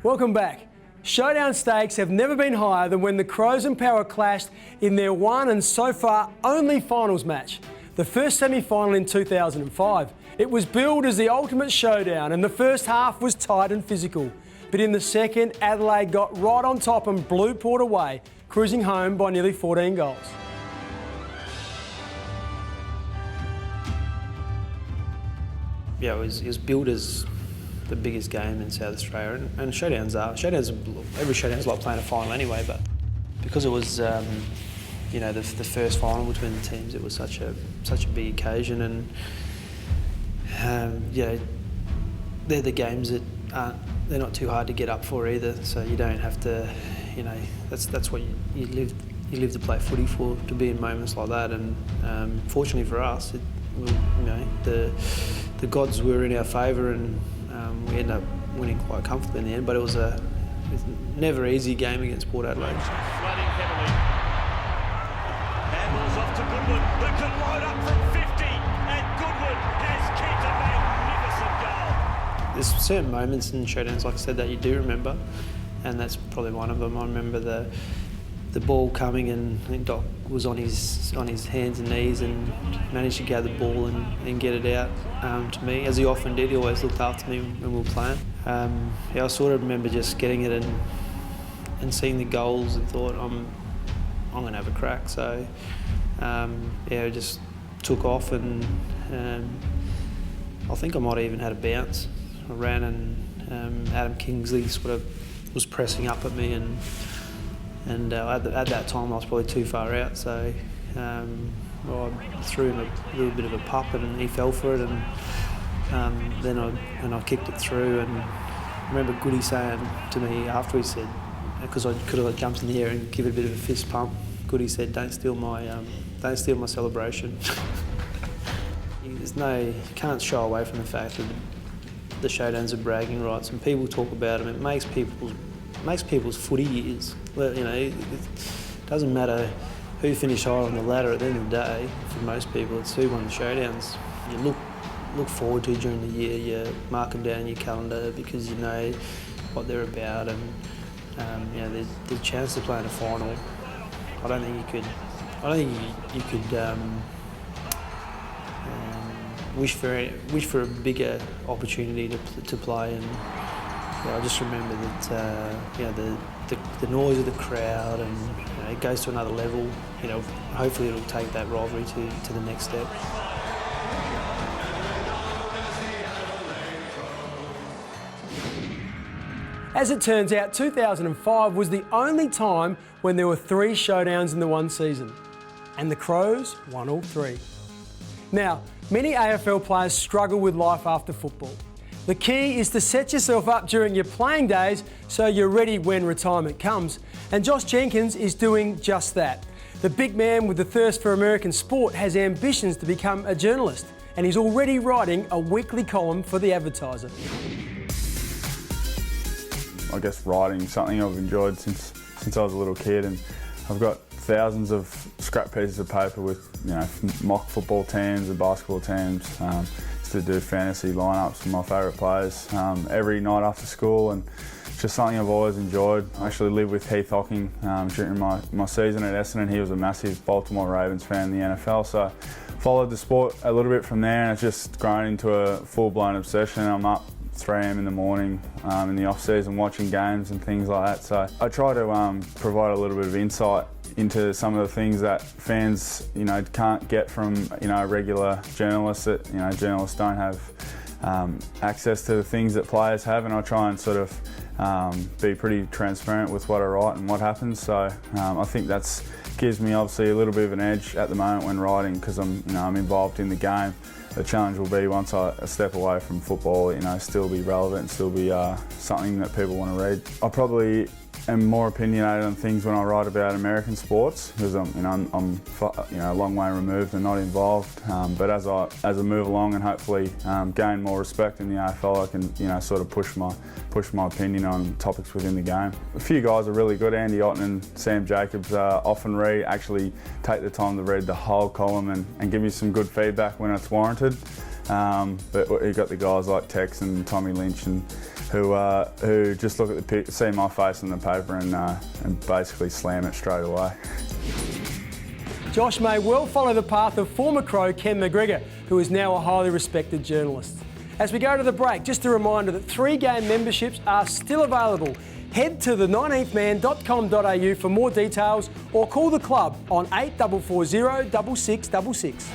Welcome back. Showdown stakes have never been higher than when the Crows and Power clashed in their one and so far only finals match. The first semi-final in 2005. It was billed as the ultimate showdown and the first half was tight and physical. But in the second, Adelaide got right on top and blew Port away, cruising home by nearly 14 goals. Yeah, it was billed as the biggest game in South Australia, and every showdown's like playing a final anyway. But because it was, you know, the first final between the teams, it was such a big occasion, and yeah, they're the games that they're not too hard to get up for either. So you don't have to, you know, that's what you live to play footy for, to be in moments like that. And fortunately for us, you know, the gods were in our favour, and we ended up winning quite comfortably in the end. But it was a never easy game against Port Adelaide. Flooding heavily. Handballs off to Goodwood, who can load up from 50, and Goodwood has kicked a magnificent goal. There's certain moments in showdowns, like I said, that you do remember, and that's probably one of them. I remember the ball coming, and I think Doc was on his hands and knees and managed to gather the ball and get it out to me, as he often did. He always looked after me when we were playing. Yeah, I sort of remember just getting it and seeing the goals and thought, I'm going to have a crack. So yeah, I just took off, and I think I might have even had a bounce. I ran, and Adam Kingsley sort of was pressing up at me, and at that time I was probably too far out, so I threw him a little bit of a pup, and he fell for it, and then I kicked it through. And I remember Goody saying to me after, he said, because I could have jumped in the air and give it a bit of a fist pump, Goody said, don't steal my celebration. You can't shy away from the fact that the showdowns are bragging rights, and people talk about them. It makes people's footy years. Well, you know, it doesn't matter who finished higher on the ladder. At the end of the day, for most people, it's who won the showdowns. You look forward to during the year. You mark them down in your calendar because you know what they're about, and you know, the chance to play in a final. I don't think you could wish for a bigger opportunity to play. And yeah, I just remember that you know, the noise of the crowd, and you know, it goes to another level. You know, hopefully it'll take that rivalry to the next step. As it turns out, 2005 was the only time when there were 3 showdowns in the one season, and the Crows won all 3. Now, many AFL players struggle with life after football. The key is to set yourself up during your playing days so you're ready when retirement comes. And Josh Jenkins is doing just that. The big man with the thirst for American sport has ambitions to become a journalist, and he's already writing a weekly column for The Advertiser. I guess writing is something I've enjoyed since I was a little kid, and I've got thousands of scrap pieces of paper with, you know, mock football teams and basketball teams. To do fantasy lineups for my favourite players every night after school, and it's just something I've always enjoyed. I actually lived with Heath Hocking during my season at Essendon. He was a massive Baltimore Ravens fan in the NFL, so followed the sport a little bit from there, and it's just grown into a full-blown obsession. I'm up 3 a.m. in the morning in the off-season watching games and things like that. So I try to provide a little bit of insight into some of the things that fans, you know, can't get from, you know, a regular journalist. That, you know, journalists don't have access to the things that players have, and I try and sort of be pretty transparent with what I write and what happens. So I think that's gives me obviously a little bit of an edge at the moment when writing, because I'm involved in the game. The challenge will be, once I step away from football, you know, still be relevant, still be something that people want to read. I probably am more opinionated on things when I write about American sports, because I'm a long way removed and not involved. But as I move along and hopefully gain more respect in the AFL, I can, you know, sort of push my opinion on topics within the game. A few guys are really good. Andy Otten and Sam Jacobs often actually take the time to read the whole column and give me some good feedback when it's warranted. But you got the guys like Tex and Tommy Lynch, and who just look at the see my face on the paper and basically slam it straight away. Josh may well follow the path of former Crow Ken McGregor, who is now a highly respected journalist. As we go to the break, just a reminder that 3-game memberships are still available. Head to the19thman.com.au for more details or call the club on 8440 6666.